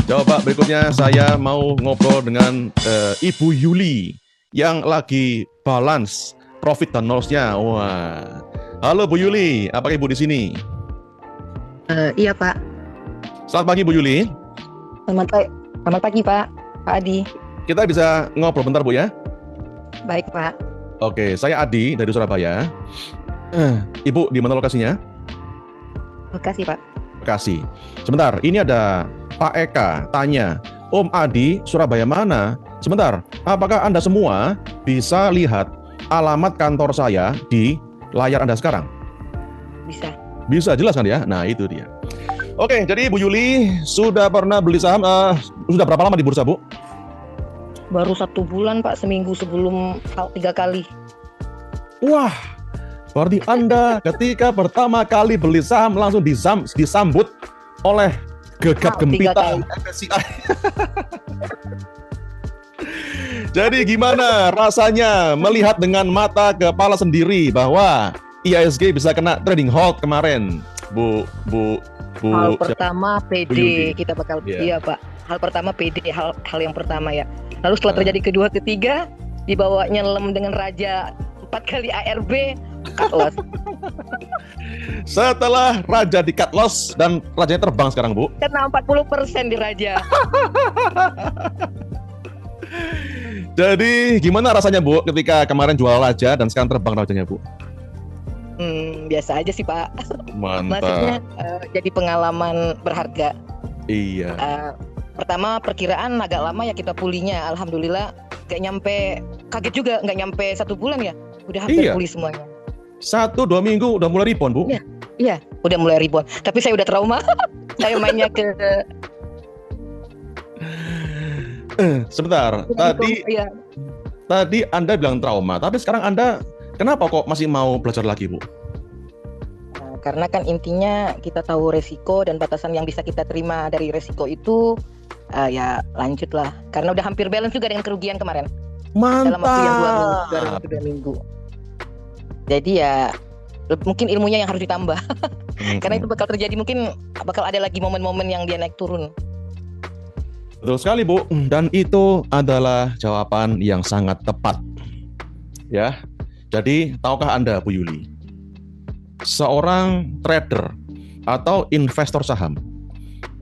Coba berikutnya saya mau ngobrol dengan Ibu Yuli yang lagi balance profit dan loss-nya. Wah. Halo Bu Yuli, apakah Ibu di sini? Iya Pak. Selamat pagi Bu Yuli. Selamat pagi Pak. Pak Adi. Kita bisa ngobrol bentar Bu ya? Baik Pak. Oke, saya Adi dari Surabaya. Ibu di mana lokasinya? Bekasi Pak. Bekasi. Sebentar, ini ada Pak Eka tanya, Om Adi Surabaya mana? Sebentar, apakah Anda semua bisa lihat alamat kantor saya di layar Anda sekarang? Bisa. Bisa, jelas kan ya? Nah itu dia. Oke, jadi Bu Yuli sudah pernah beli saham, sudah berapa lama di bursa Bu? Baru 1 bulan Pak, seminggu sebelum 3 kali. Wah, berarti Anda ketika pertama kali beli saham langsung disambut oleh gegap gempita MSCI. Jadi gimana rasanya melihat dengan mata kepala sendiri bahwa IHSG bisa kena trading halt kemarin, Bu? Hal pertama PD kita bakal Iya. Iya Pak. Hal pertama PD, hal yang pertama ya. Lalu setelah terjadi kedua, ketiga, dibawanya nyelam dengan raja 4 kali ARB, cut loss. Setelah raja di cut loss dan rajanya terbang sekarang Bu. Kena 40% di raja. Jadi gimana rasanya Bu ketika kemarin jual raja dan sekarang terbang rajanya Bu? Biasa aja sih Pak. Mantap. Maksudnya jadi pengalaman berharga. Iya. Pertama perkiraan agak lama ya kita pulihnya. Alhamdulillah gak nyampe, kaget juga gak nyampe 1 bulan ya. Udah hampir pulih semuanya. 1-2 minggu udah mulai rebound Bu? Iya, udah mulai rebound. Tapi saya udah trauma. Saya mainnya ke sebentar, tadi Anda bilang trauma, tapi sekarang Anda kenapa kok masih mau belajar lagi Bu? Karena kan intinya kita tahu resiko dan batasan yang bisa kita terima dari resiko itu, ya lanjutlah. Karena udah hampir balance juga dengan kerugian kemarin. Mantap. Dalam waktu yang 2 minggu. Jadi ya mungkin ilmunya yang harus ditambah. Karena itu bakal terjadi, mungkin bakal ada lagi momen-momen yang dia naik turun. Betul sekali Bu, dan itu adalah jawaban yang sangat tepat. Ya, jadi tahukah Anda Bu Yuli, seorang trader atau investor saham,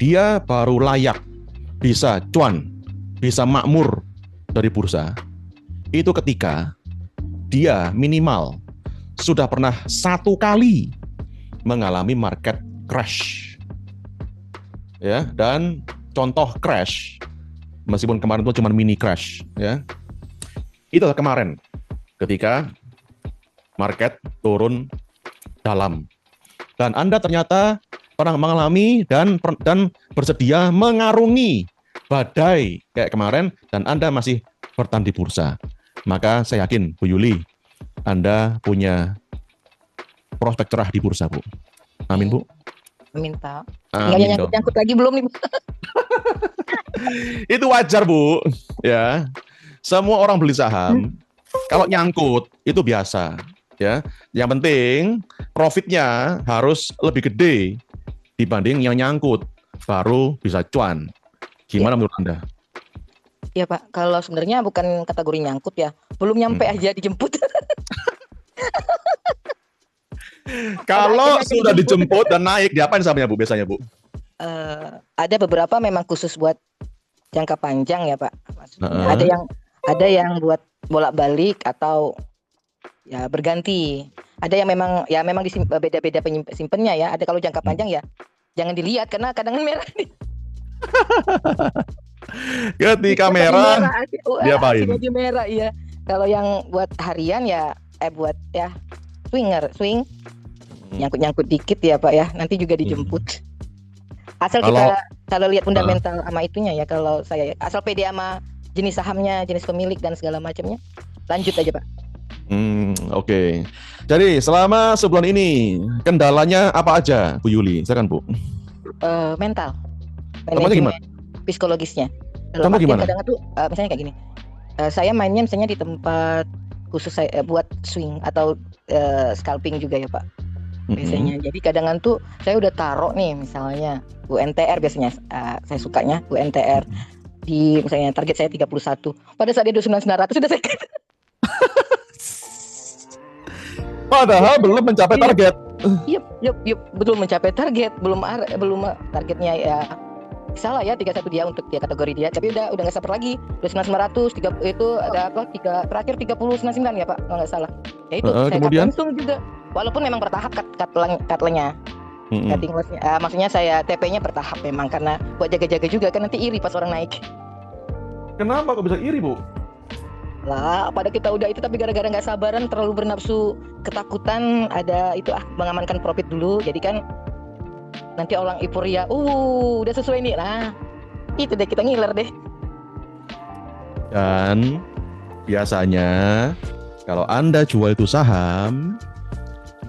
dia baru layak bisa cuan, bisa makmur dari bursa, itu ketika dia minimal sudah pernah 1 kali mengalami market crash. Ya, dan contoh crash, meskipun kemarin itu cuma mini crash, ya, itu kemarin ketika market turun dalam dan Anda ternyata pernah mengalami dan bersedia mengarungi badai kayak kemarin dan Anda masih bertahan di bursa, maka saya yakin Bu Yuli, Anda punya prospek cerah di bursa Bu. Amin Bu. Amin Pak. Tinggal nyangkut lagi belum nih Bu? Itu wajar Bu, ya. Semua orang beli saham, kalau nyangkut itu biasa, ya. Yang penting profitnya harus lebih gede dibanding yang nyangkut, baru bisa cuan. Gimana menurut Anda? Ya Pak, kalau sebenarnya bukan kategori nyangkut ya, belum nyampe aja dijemput. Kalau sudah dijemput dan naik, diapain sahamnya Bu biasanya Bu? Ada beberapa memang khusus buat jangka panjang ya Pak. Maksudnya ada yang buat bolak-balik atau ya berganti. Ada yang memang beda-beda simpennya ya. Ada kalau jangka panjang ya jangan dilihat karena kadang merah. Ketika merah dia apain? Dia merah iya. Kalau yang buat harian ya buat ya swing nyangkut dikit ya Pak ya. Nanti juga dijemput. Asal kalau lihat fundamental sama itunya ya, kalau saya asal pede sama jenis sahamnya, jenis pemilik dan segala macamnya, lanjut aja Pak. Oke. Jadi selama sebulan ini kendalanya apa aja Bu Yuli? Silakan Bu. Mental. Contohnya gimana? Psikologisnya. Contoh gimana? Kadang tuh misalnya kayak gini. Saya mainnya misalnya di tempat khusus saya buat swing atau scalping juga ya Pak. biasanya. Jadi cadangan tuh saya udah taruh nih, misalnya UNTR biasanya saya sukanya UNTR di misalnya target saya 31. Pada saat dia 2900 sudah saya Padahal belum mencapai target. Yup, betul mencapai target, belum targetnya ya. Salah ya 31 dia untuk dia kategori dia, tapi udah nggak sabar lagi. 2900 itu ada apa? Terakhir 3099 ya Pak, kalau nggak salah. Ya itu saya Kemudian langsung juga. Walaupun memang bertahap cutnya. Cutting loss-nya. Maksudnya saya TP-nya bertahap memang karena buat jaga-jaga juga kan nanti iri pas orang naik. kenapa kok bisa iri, Bu? Lah, pada kita udah itu tapi gara-gara nggak sabaran terlalu bernafsu ketakutan ada itu mengamankan profit dulu. Jadi kan nanti orang euforia, udah sesuai nih. Nah, itu deh kita ngiler deh. Dan biasanya kalau Anda jual itu saham,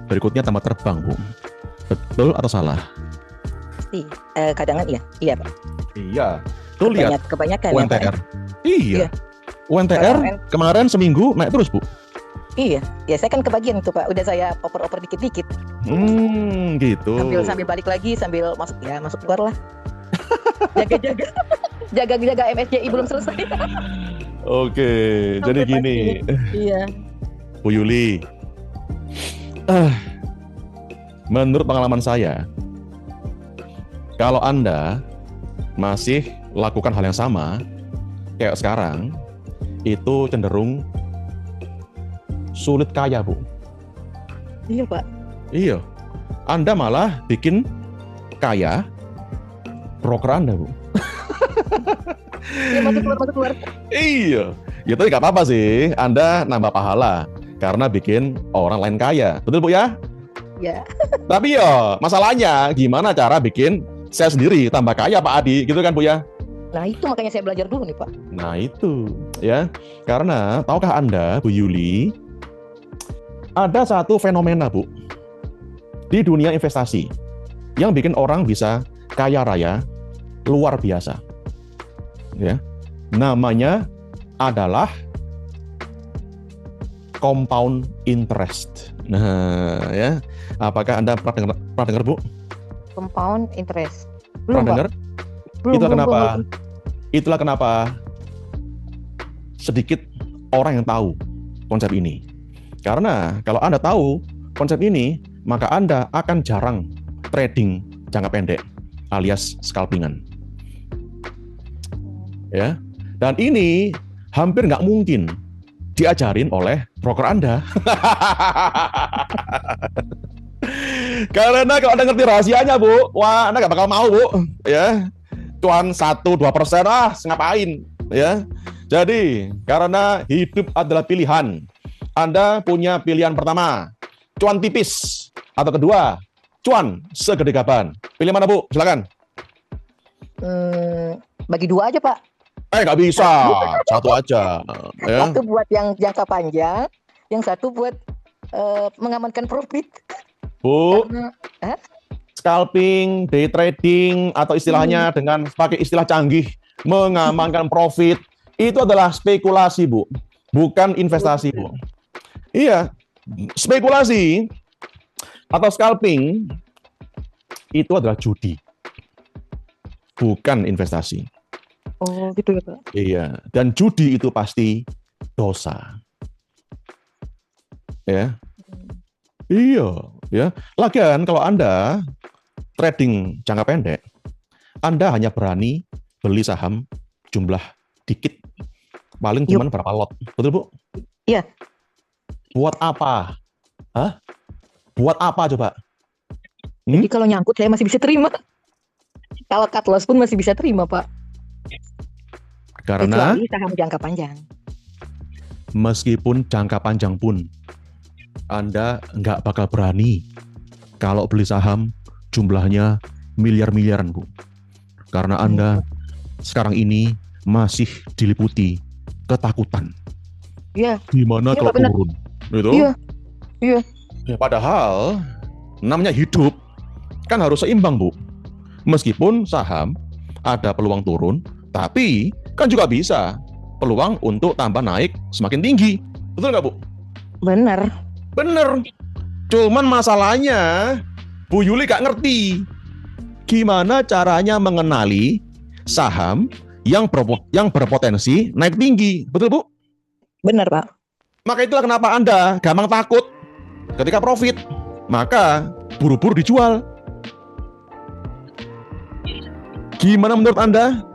berikutnya tambah terbang, Bu. Betul atau salah? Pasti. Kadangan iya Pak. Iya. Tuh lihat kebanyakan UNTR. ya, Pak. Iya. UNTR kemarin seminggu naik terus, Bu. Iya, ya saya kan kebagian tuh Pak. Udah saya oper dikit-dikit. Gitu. Sambil balik lagi, sambil masuk keluar lah. Jaga MSCI belum selesai. Oke, jadi gini. Iya. Bu Yuli. Menurut pengalaman saya, kalau Anda masih lakukan hal yang sama kayak sekarang, itu cenderung sulit kaya, Bu. Iya, Pak. Iya. Anda malah bikin kaya broker Anda, Bu. Iya, masuk keluar. Iya. Ya tapi nggak apa-apa sih. Anda nambah pahala karena bikin orang lain kaya. Betul, Bu ya? Iya. Tapi ya, masalahnya gimana cara bikin saya sendiri tambah kaya, Pak Adi, gitu kan, Bu ya? Nah, itu makanya saya belajar dulu nih, Pak. Nah, itu ya. Karena tahukah Anda, Bu Yuli, ada satu fenomena, Bu, di dunia investasi yang bikin orang bisa kaya raya luar biasa. Ya. Namanya adalah compound interest. Nah, ya. Apakah Anda pernah dengar, Bu? Compound interest. Pernah dengar? Itulah kenapa sedikit orang yang tahu konsep ini. Karena kalau Anda tahu konsep ini, maka Anda akan jarang trading jangka pendek alias scalpingan. Ya. Dan ini hampir nggak mungkin diajarin oleh broker Anda. Karena kalau Anda ngerti rahasianya, Bu, wah, Anda nggak bakal mau, Bu. Ya. Cuan 1-2% ngapain, ya. Jadi, karena hidup adalah pilihan. Anda punya pilihan pertama, cuan tipis, atau kedua, cuan segede gaban. Pilih mana, Bu? Silakan. Bagi dua aja, Pak. Nggak bisa, satu aja. Ya. Satu buat yang jangka panjang, yang satu buat mengamankan profit. Bu, scalping, day trading, atau istilahnya dengan pakai istilah canggih, mengamankan profit, itu adalah spekulasi, Bu. Bukan investasi, Bu. Iya, spekulasi atau scalping itu adalah judi, bukan investasi. Oh, gitu ya, Pak? Iya, dan judi itu pasti dosa. Ya. Iya, ya. Lagian kalau Anda trading jangka pendek, Anda hanya berani beli saham jumlah dikit, paling cuma berapa lot, betul, Bu? Iya. Buat apa? Hah? Buat apa coba? Jadi kalau nyangkut saya masih bisa terima. Kalau cut loss pun masih bisa terima, Pak. Karena kecuali saham jangka panjang. Meskipun jangka panjang pun, Anda nggak bakal berani kalau beli saham jumlahnya miliar-miliaran, Bu. Karena Anda sekarang ini masih diliputi ketakutan. Iya. Gimana kalau turun? Gitu? Iya. Iya. Ya, padahal namanya hidup kan harus seimbang, Bu. Meskipun saham ada peluang turun, tapi kan juga bisa peluang untuk tambah naik semakin tinggi. Betul nggak, Bu? Bener. Cuman masalahnya Bu Yuli gak ngerti gimana caranya mengenali saham yang berpotensi naik tinggi. Betul, Bu? Benar, Pak. Maka itulah kenapa Anda gampang takut ketika profit. Maka buru-buru dijual. Gimana menurut Anda?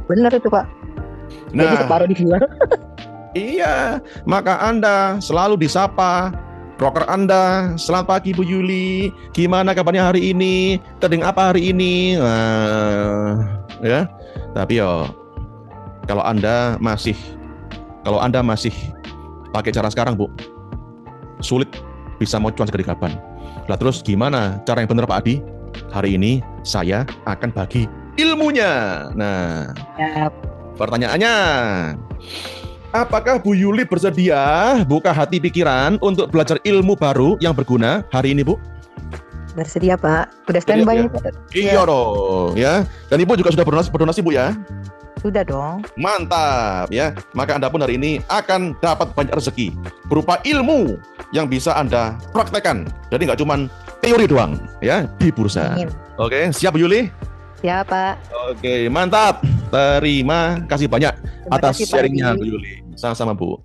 Benar itu, Pak. Jadi Nah, separuh dijual. iya, maka Anda selalu disapa broker Anda. Selamat pagi Bu Yuli, gimana kabarnya hari ini? Trading apa hari ini? Ya, tapi kalau Anda masih pakai cara sekarang, Bu, sulit bisa mau cuan segede kapan. Lah terus gimana cara yang benar, Pak Adi? Hari ini saya akan bagi ilmunya. Nah, pertanyaannya, apakah Bu Yuli bersedia buka hati pikiran untuk belajar ilmu baru yang berguna hari ini, Bu? Bersedia, Pak. Udah standby. Iya dong, ya. Dan Ibu juga sudah berdonasi, Bu, ya? Sudah dong. Mantap, ya. Maka Anda pun hari ini akan dapat banyak rezeki berupa ilmu yang bisa Anda praktekkan. Jadi nggak cuma teori doang, ya, di bursa. Amin. Oke, siap Bu Yuli? Ya, Pak. Oke, mantap. Terima kasih banyak atas sharingnya Bu Yuli. Sama-sama, Bu.